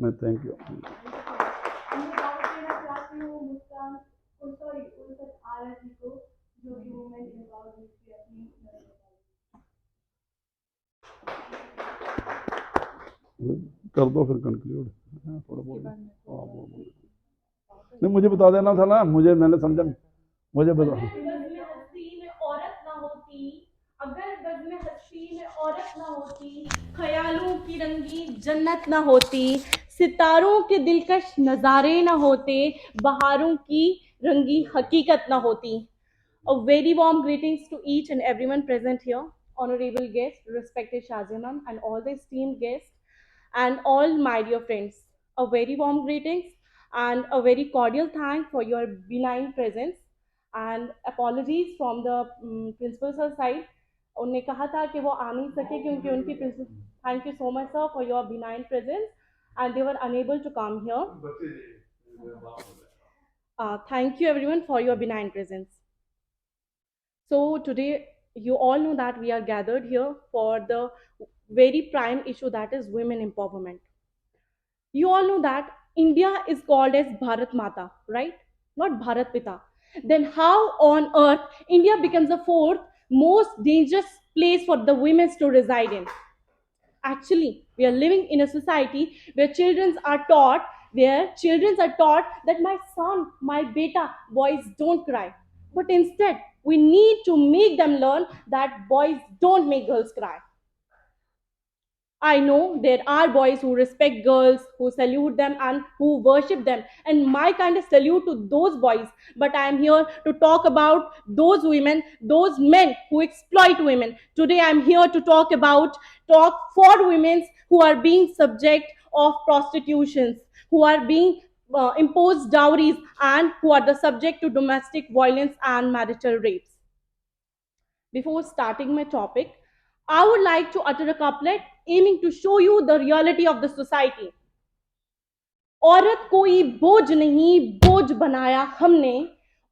मैं thank you. कर दो फिर कंक्लूड थोड़ा बहुत। हाँ नहीं, मुझे बता देना था ना, मुझे, मैंने समझा, मुझे बता। अगर गज में हस्ती में औरत ना होती, ख्यालों की रंगी जन्नत ना होती, सितारों के दिलकश नजारे ना होते, बहारों की रंगी हकीकत ना होती. A very warm greetings to each and everyone present here, honorable guests, respected Shazia ma'am, and all the esteemed guests, and all my dear friends. A very warm greetings and a very cordial thank for your benign presence, and apologies from the principal sir side. उनने कहा था कि वो आ नहीं सके क्योंकि उनकी principal. Thank you so much sir for your benign presence, and they were unable to come here. Thank you everyone for your benign presence. So today, you all know that we are gathered here for the very prime issue, that is women empowerment. You all know that India is called as Bharat Mata, right? Not Bharat Pita. Then how on earth India becomes the fourth most dangerous place for the women to reside in? Actually, we are living in a society where children are taught that my son, my beta, boys don't cry. But instead, we need to make them learn that boys don't make girls cry. I know there are boys who respect girls, who salute them, and who worship them. And my kind of salute to those boys. But I am here to talk about those women, those men who exploit women. Today I am here to talk for women who are being subject of prostitutions, who are being imposed dowries, and who are the subject to domestic violence and marital rapes. Before starting my topic, I would like to utter a couplet aiming to show you the reality of the society. औरत कोई बोझ नहीं, बोझ बनाया हमने.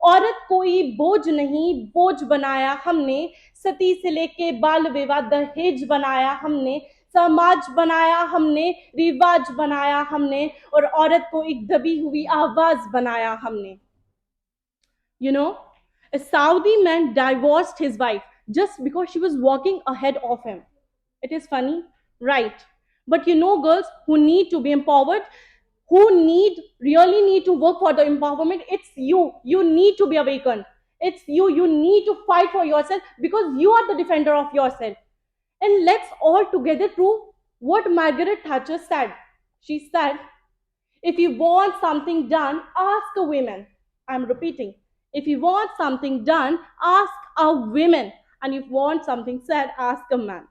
औरत कोई बोझ नहीं, बोझ बनाया हमने. सती से लेके बाल विवाह दहेज बनाया हमने. समाज बनाया हमने, रिवाज बनाया हमने, और औरत को एक दबी हुई आवाज बनाया हमने. You know, a Saudi man divorced his wife just because she was walking ahead of him. It is funny, right? But you know, girls who need to be empowered, really need to work for the empowerment, it's you. You need to be awakened. It's you. You need to fight for yourself because you are the defender of yourself. And let's all together prove what Margaret Thatcher said. She said, if you want something done, ask a woman. I'm repeating. If you want something done, ask a woman. And if you want something said, ask a man.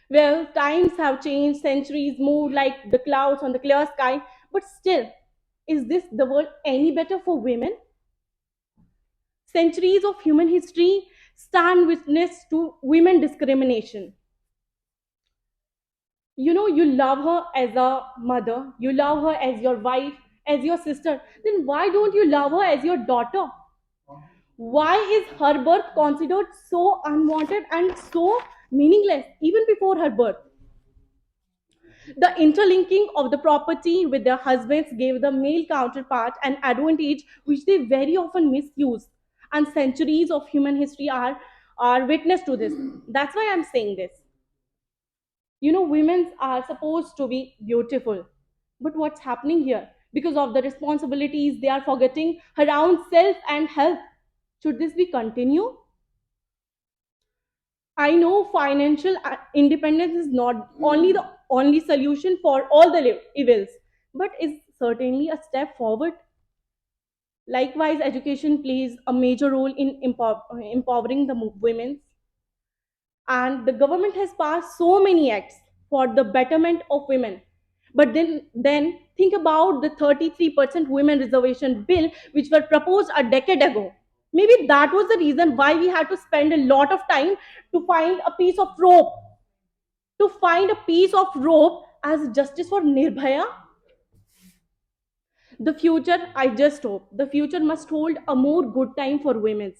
Well, times have changed, centuries moved like the clouds on the clear sky, but still, is this the world any better for women? Centuries of human history stand witness to women discrimination. You know, you love her as a mother, you love her as your wife, as your sister, then why don't you love her as your daughter? Why is her birth considered so unwanted and so meaningless even before her birth? The interlinking of the property with their husbands gave the male counterpart an advantage which they very often misuse. And centuries of human history are witness to this. That's why I'm saying this. You know, women are supposed to be beautiful. But what's happening here? Because of the responsibilities, they are forgetting around self and health. Should this be continue? I know financial independence is not only the only solution for all the evils, but is certainly a step forward. Likewise, education plays a major role in empowering the women, and the government has passed so many acts for the betterment of women. But then think about the 33% women reservation bill which were proposed a decade ago. Maybe that was the reason why we had to spend a lot of time to find a piece of rope, as justice for Nirbhaya. The future, I just hope the future must hold a more good time for women.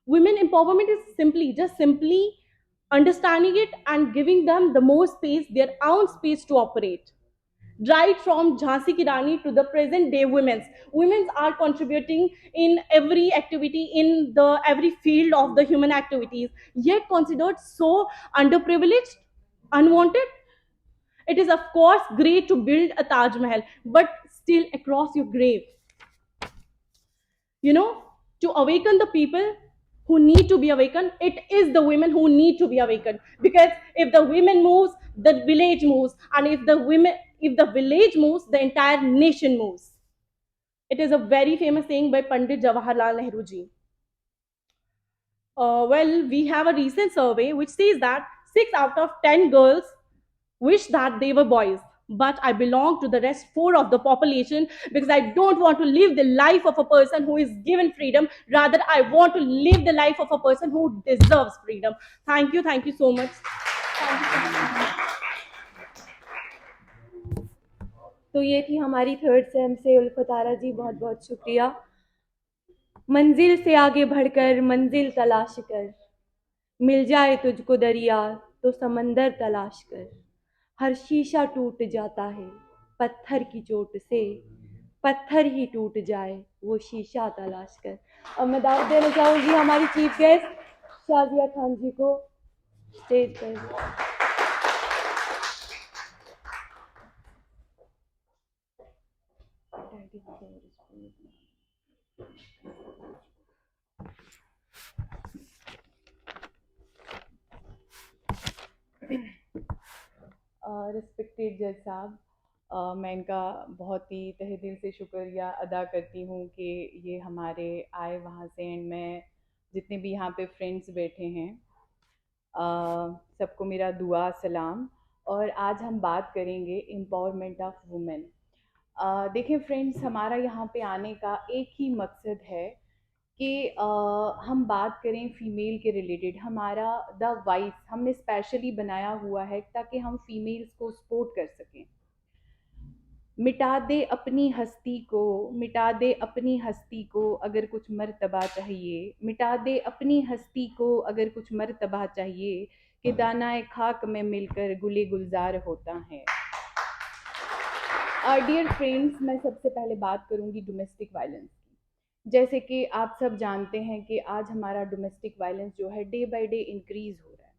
Women empowerment is simply understanding it and giving them the more space, their own space to operate. Right from Jhansi Ki Rani to the present day women's are contributing in every activity, in the every field of the human activities, yet considered so underprivileged, unwanted. It is of course great to build a Taj Mahal, but still across your grave, you know, to awaken the people who need to be awakened, it is the women who need to be awakened. Because if the women moves, the village moves, and if the village moves, the entire nation moves. It is a very famous saying by Pandit Jawaharlal Nehru ji. Well, we have a recent survey which says that 6 out of 10 girls wish that they were boys. But I belong to the rest 4 of the population, because I don't want to live the life of a person who is given freedom. Rather, I want to live the life of a person who deserves freedom. Thank you so much. Thank you so much. तो ये थी हमारी third same से उल्फत आरा जी, बहुत बहुत शुक्रिया। मंजिल से आगे बढ़कर मंजिल तलाश कर, मिल जाए तुझको दरिया तो समंदर तलाश कर, हर शीशा टूट जाता है पत्थर की चोट से, पत्थर ही टूट जाए वो शीशा तलाश कर। अब मैं दावत देना चाहूंगी हमारी चीफ गेस्ट शाजिया खान जी को स्टेज पर। रिस्पेक्टेड जज साहब, मैं इनका बहुत ही तहे दिल से शुक्रिया अदा करती हूँ कि ये हमारे आए वहाँ से। एंड मैं जितने भी यहाँ पे फ्रेंड्स बैठे हैं, सबको मेरा दुआ सलाम। और आज हम बात करेंगे एम्पावरमेंट ऑफ वुमेन। देखिए फ्रेंड्स, हमारा यहाँ पे आने का एक ही मकसद है कि हम बात करें फ़ीमेल के रिलेटेड। हमारा द वॉइस हमने स्पेशली बनाया हुआ है ताकि हम फीमेल्स को सपोर्ट कर सकें। मिटा दे अपनी हस्ती को, मिटा दे अपनी हस्ती को अगर कुछ मर्तबा चाहिए, मिटा दे अपनी हस्ती को अगर कुछ मर्तबा चाहिए, कि दानाए खाक में मिलकर गुले गुलजार होता है। डियर फ्रेंड्स, मैं सबसे पहले बात करूंगी डोमेस्टिक वायलेंस की। जैसे कि आप सब जानते हैं कि आज हमारा डोमेस्टिक वायलेंस जो है डे बाय डे इंक्रीज़ हो रहा है।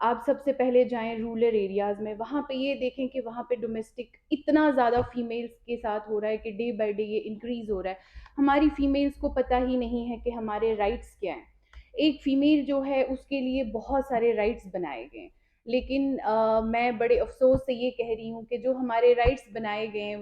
आप सबसे पहले जाएं रूरल एरियाज़ में, वहाँ पे ये देखें कि वहाँ पे डोमेस्टिक इतना ज़्यादा फीमेल्स के साथ हो रहा है कि डे बाय डे ये इंक्रीज़ हो रहा है। हमारी फीमेल्स को पता ही नहीं है कि हमारे राइट्स क्या हैं। एक फ़ीमेल जो है उसके लिए बहुत सारे राइट्स बनाए गए हैं, लेकिन मैं बड़े अफसोस से ये कह रही हूँ कि जो हमारे राइट्स बनाए गए हैं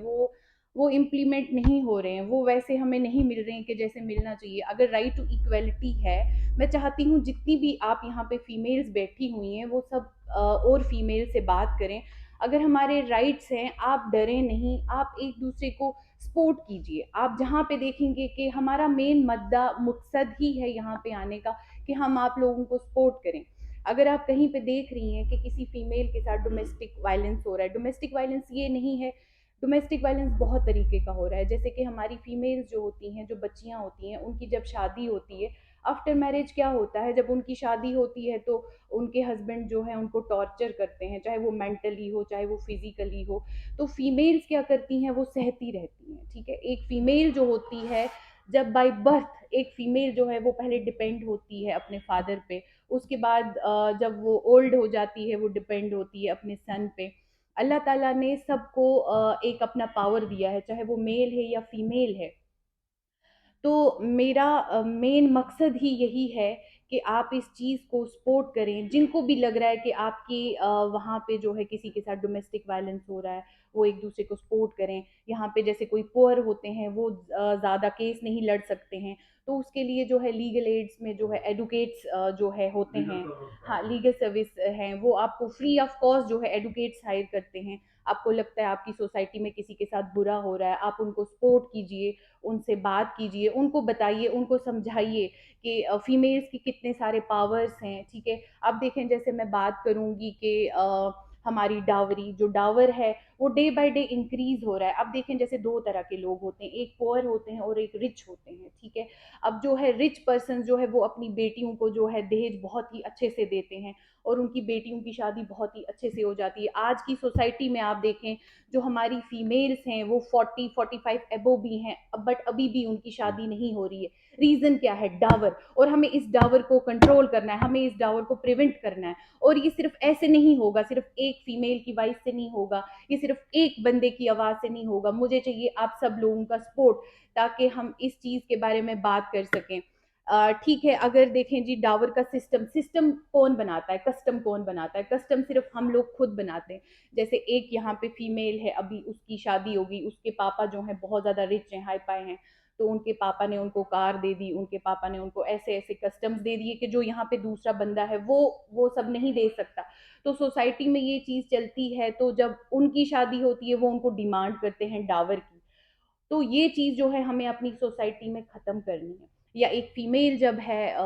वो इम्प्लीमेंट नहीं हो रहे हैं, वो वैसे हमें नहीं मिल रहे हैं कि जैसे मिलना चाहिए। अगर राइट टू इक्वलिटी है, मैं चाहती हूँ जितनी भी आप यहाँ पे फीमेल्स बैठी हुई हैं वो सब और फीमेल से बात करें। अगर हमारे राइट्स हैं, आप डरें नहीं, आप एक दूसरे को सपोर्ट कीजिए। आप जहाँ पे देखेंगे कि हमारा मेन मकसद ही है यहाँ पे आने का कि हम आप लोगों को सपोर्ट करें। अगर आप कहीं पे देख रही हैं कि किसी फीमेल के साथ डोमेस्टिक वायलेंस हो रहा है, डोमेस्टिक वायलेंस ये नहीं है, डोमेस्टिक वायलेंस बहुत तरीके का हो रहा है। जैसे कि हमारी फीमेल्स जो होती हैं, जो बच्चियां होती हैं, उनकी जब शादी होती है, आफ्टर मैरिज क्या होता है, जब उनकी शादी होती है तो उनके हस्बैंड जो है उनको टॉर्चर करते हैं, चाहे वो मेंटली हो चाहे वो फिजिकली हो। तो फीमेल्स क्या करती हैं, वो सहती रहती हैं। ठीक है, एक फीमेल जो होती है, जब बाय बर्थ एक फीमेल जो है वो पहले डिपेंड होती है अपने फादर पे, उसके बाद जब वो ओल्ड हो जाती है वो डिपेंड होती है अपने सन पे। अल्लाह ताला ने सबको एक अपना पावर दिया है, चाहे वो मेल है या फीमेल है। तो मेरा मेन मकसद ही यही है कि आप इस चीज़ को सपोर्ट करें। जिनको भी लग रहा है कि आपकी वहाँ पे जो है किसी के साथ डोमेस्टिक वायलेंस हो रहा है, वो एक दूसरे को सपोर्ट करें। यहाँ पे जैसे कोई पुअर होते हैं, वो ज़्यादा केस नहीं लड़ सकते हैं, तो उसके लिए जो है लीगल एड्स में जो है एडवोकेट्स जो है होते हैं, हाँ लीगल सर्विस हैं, वो आपको फ्री ऑफ कॉस्ट जो है एडवोकेट्स हायर करते हैं। आपको लगता है आपकी सोसाइटी में किसी के साथ बुरा हो रहा है, आप उनको सपोर्ट कीजिए, उनसे बात कीजिए, उनको बताइए, उनको समझाइए कि फीमेल्स के कितने सारे पावर्स हैं। ठीक है, अब देखें जैसे मैं बात करूंगी कि हमारी डावरी, जो डावर है वो डे बाय डे इंक्रीज हो रहा है। अब देखें जैसे दो तरह के लोग होते हैं, एक पुअर होते हैं और एक रिच होते हैं। ठीक है, अब जो है रिच पर्सन जो है वो अपनी बेटियों को जो है दहेज बहुत ही अच्छे से देते हैं, और उनकी बेटियों की शादी बहुत ही अच्छे से हो जाती है। आज की सोसाइटी में आप देखें, जो हमारी फीमेल्स हैं वो 40-45 एबो भी हैं, बट अभी भी उनकी शादी नहीं हो रही है। रीज़न क्या है? डावर। और हमें इस डावर को कंट्रोल करना है, हमें इस डावर को प्रिवेंट करना है। और ये सिर्फ ऐसे नहीं होगा, सिर्फ एक फीमेल की वॉइस से नहीं होगा, ये सिर्फ एक बंदे की आवाज़ से नहीं होगा। मुझे चाहिए आप सब लोगों का सपोर्ट, ताकि हम इस चीज़ के बारे में बात कर सकें। ठीक है, अगर देखें जी, डावर का सिस्टम कौन बनाता है, कस्टम कौन बनाता है? कस्टम सिर्फ हम लोग खुद बनाते हैं। जैसे एक यहाँ पे फीमेल है, अभी उसकी शादी होगी, उसके पापा जो हैं बहुत ज़्यादा रिच हैं, हाई पाई हैं, तो उनके पापा ने उनको कार दे दी, उनके पापा ने उनको ऐसे ऐसे कस्टम्स दे दिए कि जो यहाँ पे दूसरा बंदा है वो सब नहीं दे सकता। तो सोसाइटी में ये चीज़ चलती है, तो जब उनकी शादी होती है वो उनको डिमांड करते हैं डावर की। तो ये चीज़ जो है हमें अपनी सोसाइटी में ख़त्म करनी है। या एक फ़ीमेल जब है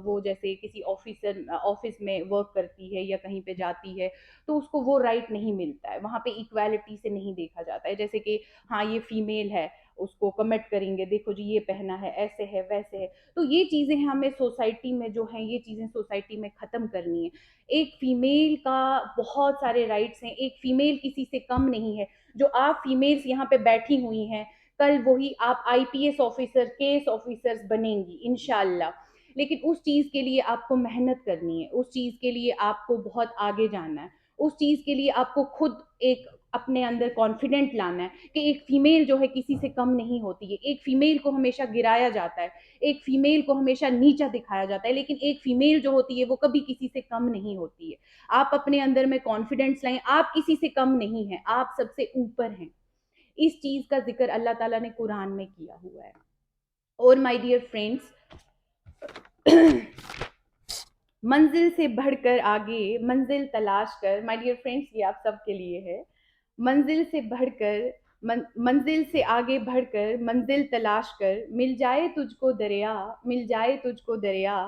वो जैसे किसी ऑफिस में वर्क करती है या कहीं पे जाती है, तो उसको वो राइट नहीं मिलता है, वहाँ पे इक्वालिटी से नहीं देखा जाता है। जैसे कि हाँ, ये फ़ीमेल है, उसको कमेंट करेंगे, देखो जी ये पहना है, ऐसे है, वैसे है। तो ये चीज़ें हमें सोसाइटी में जो हैं, ये चीज़ें सोसाइटी में ख़त्म करनी है। एक फ़ीमेल का बहुत सारे राइट्स हैं, एक फ़ीमेल किसी से कम नहीं है। जो आप फीमेल्स यहाँ पे बैठी हुई हैं, कल वही आप आईपीएस ऑफिसर, केस ऑफिसर्स बनेंगी इंशाल्लाह। लेकिन उस चीज़ के लिए आपको मेहनत करनी है, उस चीज़ के लिए आपको बहुत आगे जाना है, उस चीज़ के लिए आपको खुद एक अपने अंदर कॉन्फिडेंट लाना है कि एक फीमेल जो है किसी से कम नहीं होती है। एक फीमेल को हमेशा गिराया जाता है, एक फीमेल को हमेशा नीचा दिखाया जाता है, लेकिन एक फीमेल जो होती है वो कभी किसी से कम नहीं होती है। आप अपने अंदर में कॉन्फिडेंस लाएं, आप किसी से कम नहीं हैं, आप सबसे ऊपर हैं। इस चीज का जिक्र अल्लाह ताला ने कुरान में किया हुआ है। और माय डियर फ्रेंड्स, मंजिल से बढ़कर आगे मंजिल तलाश कर, माय डियर फ्रेंड्स ये आप सबके लिए है। मंजिल से बढ़कर मंजिल से आगे बढ़कर मंजिल तलाश कर, मिल जाए तुझको दरिया, मिल जाए तुझको दरिया,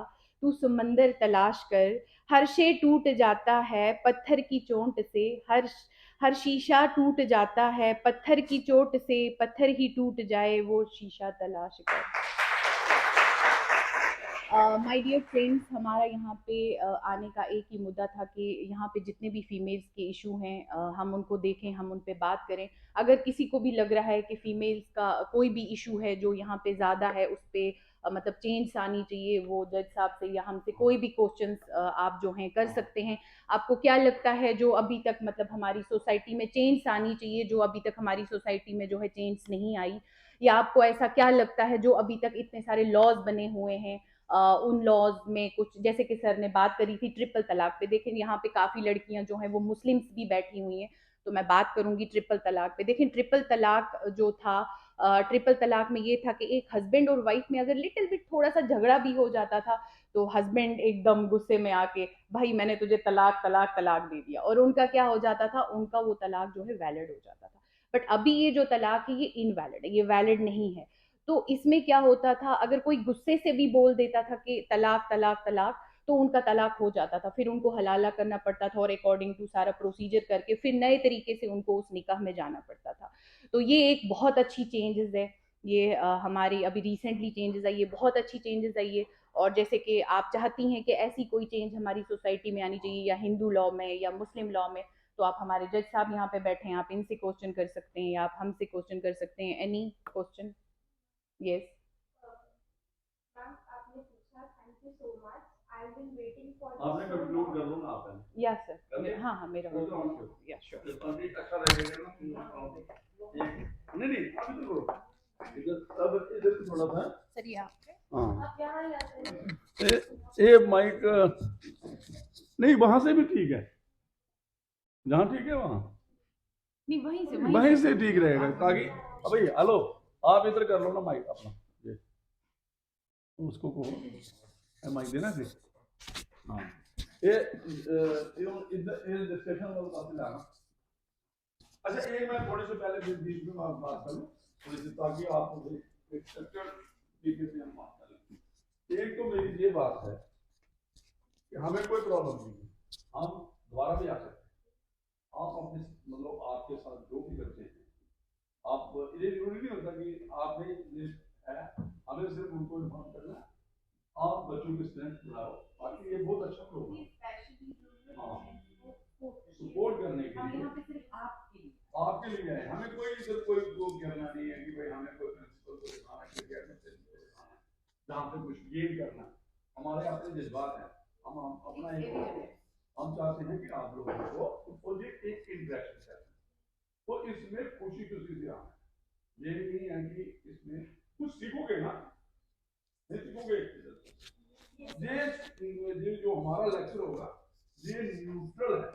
तू समंदर तलाश कर। हर शे टूट जाता है पत्थर की चोट से, हर शीशा टूट जाता है पत्थर की चोट से, पत्थर ही टूट जाए वो शीशा तलाश कर। माय डियर फ्रेंड्स, हमारा यहाँ पे आने का एक ही मुद्दा था कि यहाँ पे जितने भी फीमेल्स के इशू हैं, हम उनको देखें, हम उन पे बात करें। अगर किसी को भी लग रहा है कि फीमेल्स का कोई भी इशू है जो यहाँ पे ज़्यादा है, उस पर मतलब चेंज आनी चाहिए, वो जज साहब से या हमसे कोई भी क्वेश्चंस आप जो हैं कर सकते हैं। आपको क्या लगता है जो अभी तक मतलब हमारी सोसाइटी में चेंज आनी चाहिए, जो अभी तक हमारी सोसाइटी में जो है चेंज नहीं आई? या आपको ऐसा क्या लगता है जो अभी तक इतने सारे लॉज बने हुए हैं, उन लॉज में कुछ, जैसे कि सर ने बात करी थी ट्रिपल तलाक पे, देखें यहाँ पे काफ़ी लड़कियां जो हैं वो मुस्लिम्स भी बैठी हुई हैं, तो मैं बात करूंगी ट्रिपल तलाक पे। देखें ट्रिपल तलाक जो था, ट्रिपल तलाक में ये था कि एक हस्बैंड और वाइफ में अगर लिटिल बिट थोड़ा सा झगड़ा भी हो जाता था, तो हस्बैंड एकदम गुस्से में आके, भाई मैंने तुझे तलाक तलाक तलाक दे दिया, और उनका क्या हो जाता था, उनका वो तलाक जो है वैलिड हो जाता था। बट अभी ये जो तलाक है ये इनवैलिड है, ये वैलिड नहीं है। तो इसमें क्या होता था, अगर कोई गुस्से से भी बोल देता था कि तलाक तलाक तलाक, तो उनका तलाक हो जाता था, फिर उनको हलाला करना पड़ता था और अकॉर्डिंग टू सारा प्रोसीजर करके फिर नए तरीके से उनको उस निकाह में जाना पड़ता था। तो ये एक बहुत अच्छी चेंजेस है, ये हमारी अभी रिसेंटली चेंजेस आई है, बहुत अच्छी चेंजेस आई है। और जैसे कि आप चाहती हैं कि ऐसी कोई चेंज हमारी सोसाइटी में आनी चाहिए, या हिंदू लॉ में या मुस्लिम लॉ में, तो आप हमारे जज साहब यहाँ पे बैठे हैं, आप इनसे क्वेश्चन कर सकते हैं या आप हमसे क्वेश्चन कर सकते हैं। Any question? यस। मैम आपने पूछा, thank you so much. I have been waiting for आपने कंक्लूड कर लो ना आप पहले। या सर, हाँ हाँ, मेरा हो गया। या श्योर। अभी अच्छा रहेगा ना। नहीं नहीं अभी तो करो इधर, अब इधर थोड़ा सा। सर ये आप हाँ, आप यहाँ जाते हैं। ये माइक नहीं, वहां से भी ठीक है, जहाँ ठीक है वहाँ नहीं, वहीं से वहीं से ठीक रहेगा, ताकि भाई हेलो आप इधर कर लो ना माइक अपना, ये उसको को माइक देना फिर। हाँ, ये इधर ये डिस्कशन वाला काफी लाना। अच्छा, एक मैं थोड़ी सी पहले बीच में बात करूँ थोड़ी सी, ताकि आप एक स्ट्रक्चर तरीके से हम बात करें। एक तो मेरी ये बात है कि हमें कोई प्रॉब्लम नहीं है, हम दोबारा भी आ सकते हैं। आप अपने मतलब आपके साथ जो भी बच्चे हैं, आप ये जरूरी नहीं होता कि आपने लिस्ट है, हमें सिर्फ उनको इन्फॉर्म करना है। आप बच्चों की स्ट्रेंथ बढ़ाओ, बाकी ये बहुत अच्छा प्रोग्राम है। के लिए आपके लिए है। हमें कोई इधर कोई वो करना नहीं है कि भाई हमें कोई प्रिंसिपल को दिखाना है, क्रिकेट में प्रिंसिपल दिखाना है, जहाँ पे कुछ गेन करना है। हमारे अपने जज्बात हैं, हम अपना एक हम चाहते हैं कि आप लोगों को ये एक इंटरेक्शन है, तो इसमें खुशी खुशी से आना। ये नहीं है कि इसमें कुछ सीखोगे ना, नहीं सीखोगे। ये जो हमारा लेक्चर होगा ये न्यूट्रल है,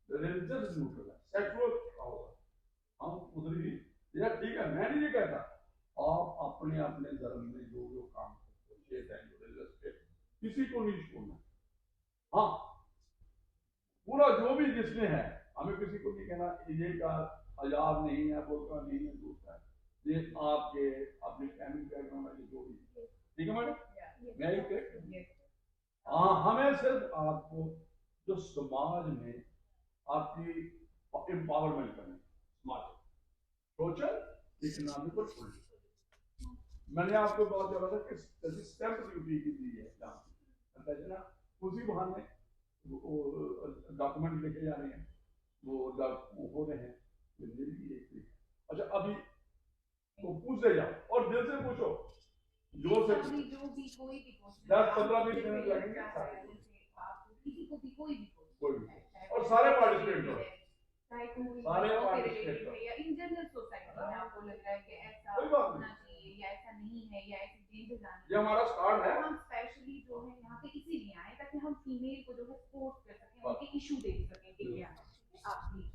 रिलीजियस न्यूट्रल है, सेक्युलर होगा। हम उधर ही यार ठीक है, मैं नहीं ये कहता, आप अपने अपने धर्म में जो जो काम करते हो किसी को नहीं छोड़ना। हाँ, पूरा जो भी जिसमें है, हमें किसी को नहीं कहना ये का आजाद नहीं है, वो का नहीं है, दूसरा है। ये आपके अपने फैमिली बैकग्राउंड है, जो भी ठीक है मैडम, मैं ही हाँ, हमें सिर्फ आपको जो समाज में आपकी एम्पावरमेंट करनी, समाज सोशल इकोनॉमिक और पॉलिटिकल। मैंने आपको बात करा था कि स्टैंप ड्यूटी की दी है ना, उसी बहाने डॉक्यूमेंट लेके जा रहे हैं, वो हो रहे हैं। अच्छा, अभी तो पूछते जाओ और दिल से पूछो, जोर से, 10-15 मिनट लगेंगे कोई भी, और सारे पार्टिसिपेट करो, सारे पार्टिसिपेट करो। इन जनरल सोसाइटी में आपको लग रहा है कि ऐसा कोई बात होना चाहिए या ऐसा नहीं है या ऐसे चेंजेस आने ये हमारा स्टार्ट है। हम स्पेशली जो है यहाँ पे इसीलिए आए ताकि हम फीमेल को जो है सपोर्ट कर सकें, उनके इशू देख सकें कि क्या है। आप please.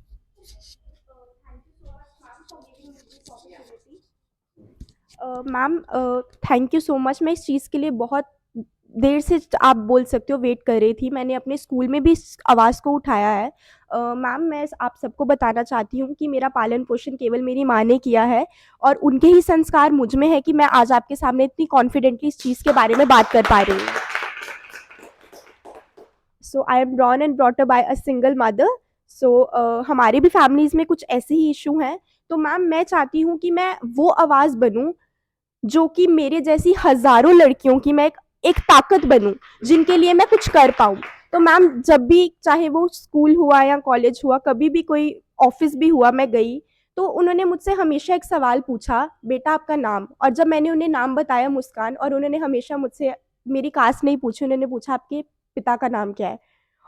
Ma'am thank you so much. मैं इस चीज़ के लिए बहुत देर से, आप बोल सकते हो, वेट कर रही थी। मैंने अपने स्कूल में भी इस आवाज़ को उठाया है। मैम मैं आप सबको बताना चाहती हूँ कि मेरा पालन पोषण केवल मेरी माँ ने किया है और उनके ही संस्कार मुझ में है कि मैं आज आपके सामने इतनी कॉन्फिडेंटली इस चीज़ के बारे में बात कर पा रही हूँ। So I am born and brought up by a single mother. सो हमारी भी फैमिलीज़ में कुछ ऐसे ही इशू हैं। तो मैम मैं चाहती हूँ कि मैं वो आवाज़ बनूँ जो कि मेरे जैसी हज़ारों लड़कियों की मैं एक ताकत बनूं, जिनके लिए मैं कुछ कर पाऊं। तो मैम जब भी, चाहे वो स्कूल हुआ या कॉलेज हुआ, कभी भी कोई ऑफिस भी हुआ, मैं गई तो उन्होंने मुझसे हमेशा एक सवाल पूछा, बेटा आपका नाम। और जब मैंने उन्हें नाम बताया मुस्कान, और उन्होंने हमेशा मुझसे मेरी कास्ट नहीं पूछी, उन्होंने पूछा आपके पिता का नाम क्या है।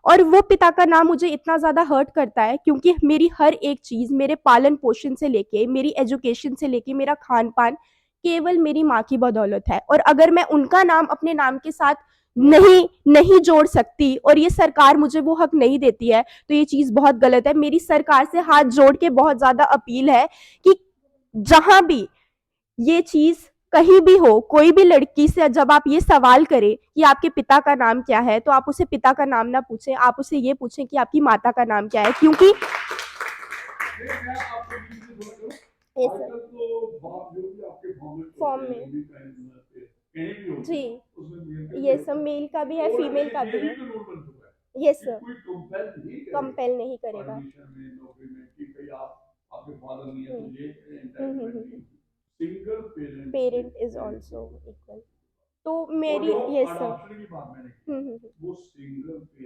और वो पिता का नाम मुझे इतना ज़्यादा हर्ट करता है क्योंकि मेरी हर एक चीज़, मेरे पालन पोषण से लेके, मेरी एजुकेशन से लेके, मेरा खान पान केवल मेरी माँ की बदौलत है। और अगर मैं उनका नाम अपने नाम के साथ नहीं जोड़ सकती और ये सरकार मुझे वो हक नहीं देती है, तो ये चीज़ बहुत गलत है। मेरी सरकार से हाथ जोड़ के बहुत ज़्यादा अपील है कि जहाँ भी ये चीज़ कहीं भी हो, कोई भी लड़की से जब आप ये सवाल करें कि आपके पिता का नाम क्या है, तो आप उसे पिता का नाम ना पूछें, आप उसे ये पूछें कि आपकी माता का नाम क्या है। क्योंकि फॉर्म में जी, ये सब मेल का भी है, फीमेल का भी है। यस सर, कंपेल नहीं करेगा। Parent is also equal. तो मेरी, यस सर,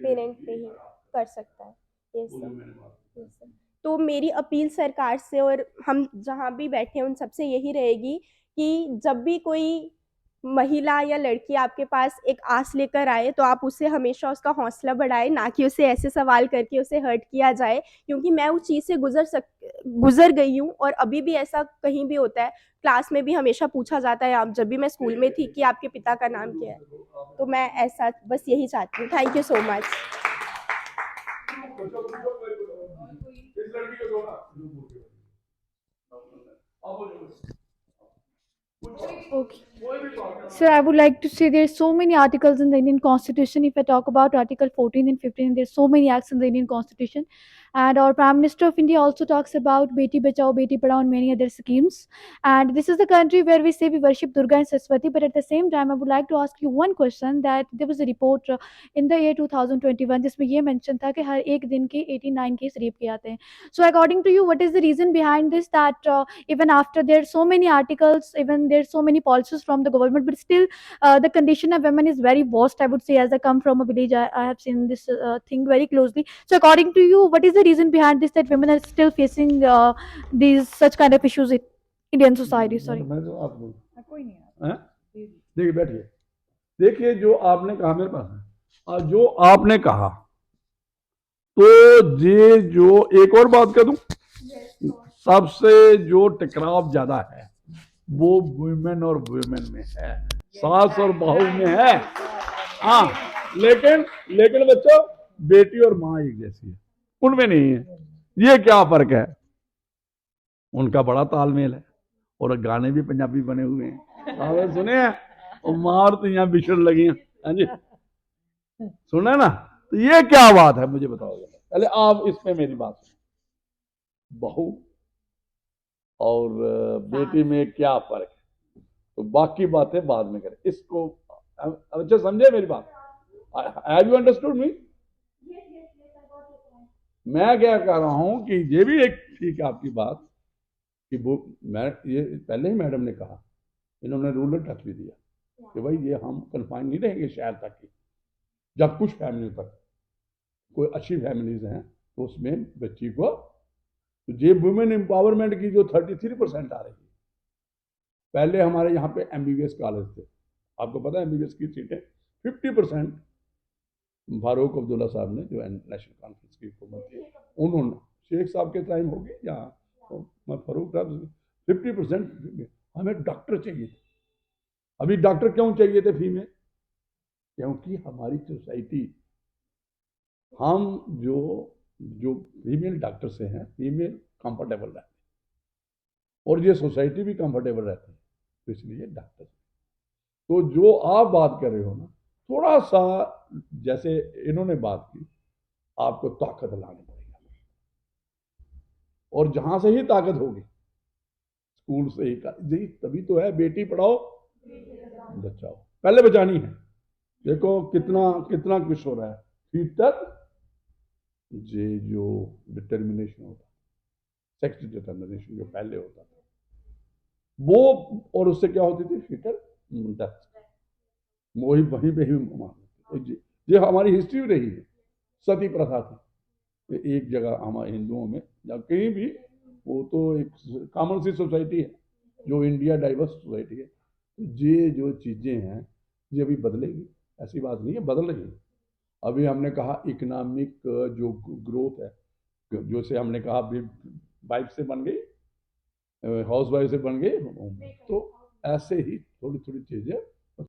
पेरेंट पे ही कर सकता है। Yes sir. तो मेरी अपील सरकार से और हम जहाँ भी बैठे हैं उन सबसे यही रहेगी कि जब भी कोई महिला या लड़की आपके पास एक आस लेकर आए, तो आप उसे हमेशा उसका हौसला बढ़ाएं, ना कि उसे ऐसे सवाल करके उसे हर्ट किया जाए। क्योंकि मैं उस चीज़ से गुजर गई हूँ और अभी भी ऐसा कहीं भी होता है। क्लास में भी हमेशा पूछा जाता है, आप जब भी मैं स्कूल में थी, कि आपके पिता का नाम क्या है। तो मैं ऐसा बस यही चाहती हूँ। Thank you so much. Okay. Sir, I would like to say there's so many articles in the Indian Constitution. If I talk about Article 14 and 15, there's so many acts in the Indian Constitution. And our Prime Minister of India also talks about Beti Bachao, Beti Padhao and many other schemes. And this is the country where we say we worship Durga and Saraswati. But at the same time, I would like to ask you one question, that there was a report in the year 2021 जिसमें ये mention था कि हर एक दिन के 89 case rape के आते हैं. So according to you, what is the reason behind this, that even after there are so many articles, even there's so many policies from the government, but still the condition of women is very worst, I would say. As I come from a village, I have seen this thing very closely. So according to you, what is the reason behind this, that women are still facing these such kind of issues in Indian society? Sorry. मैं तो आप बोल कोई नहीं हैं? देखिए बैठिए, देखिए जो आपने कहा मेरे पास है, और जो आपने कहा, तो ये जो एक और बात कर दूं, सबसे जो टकराव ज्यादा है वो वुमेन और वुमेन में है, सास और बहू में है। हाँ, लेकिन बच्चों, बेटी और माँ एक जैसी है, उनमें नहीं है। ये क्या फर्क है? उनका बड़ा तालमेल है, और गाने भी पंजाबी बने हुए हैं, आपने सुने हैं, और मार तो यहाँ बिछड़ लगी हैं। हाँ जी, सुना ना? तो ये क्या बात है, मुझे बताओ। पहले आप इस पे मेरी बात सुनो, बहू और बेटी में क्या फर्क है, तो बाकी बातें बाद में करें। इसको अच्छा समझे मेरी बात? हैव यू अंडरस्टूड मी? मैं क्या कह रहा हूं कि ये भी एक ठीक है आपकी बात, कि वो मैं ये पहले ही मैडम ने कहा, इन्होंने रूरल टच भी दिया कि भाई ये हम कन्फाइन नहीं रहेंगे शहर तक की, जब कुछ फैमिली तक, कोई अच्छी फैमिलीज हैं तो उसमें बच्ची को, तो ये वुमेन एम्पावरमेंट की जो 33% आ रही है। पहले हमारे यहाँ पे MBBS कॉलेज थे, आपको पता है MBBS की सीटें 50% फारूक अब्दुल्ला साहब ने, जो नेशनल कॉन्फ्रेंस की हुकूमत थी, उन्होंने, शेख साहब के टाइम होगी या मैं फारूक साहब, 50% हमें डॉक्टर चाहिए थे। अभी डॉक्टर क्यों चाहिए थे फीमेल? क्योंकि हमारी सोसाइटी, हम जो फीमेल डॉक्टर से हैं, फीमेल कंफर्टेबल रहती है, और ये सोसाइटी भी कंफर्टेबल रहती है, तो इसलिए डॉक्टर। तो जो आप बात कर रहे हो ना, थोड़ा सा जैसे इन्होंने बात की, आपको ताकत लानी पड़ेगी, और जहां से ही ताकत होगी, स्कूल से ही, तभी तो है बेटी पढ़ाओ बचाओ। पहले बचानी है। देखो कितना कुछ हो रहा है, फिर तक ये जो डिटर्मिनेशन होता, सेक्स डिटर्मिनेशन जो पहले होता था वो, और उससे क्या होती थी, फिटर डेथ, वहीं पे ही मारते। ये हमारी हिस्ट्री भी रही है। सती प्रथा थी एक जगह हमारे हिंदुओं में, या कहीं भी, वो तो एक कॉमन सी सोसाइटी है, जो इंडिया डाइवर्स सोसाइटी है। ये जो चीज़ें हैं ये अभी बदलेगी, ऐसी बात नहीं है, बदल रही है। अभी हमने कहा इकोनॉमिक जो ग्रोथ है, जैसे हमने कहा अभी वाइफ से बन गई, हाउस वाइफ से बन गई, तो ऐसे ही थोड़ी थोड़ी चीज़ें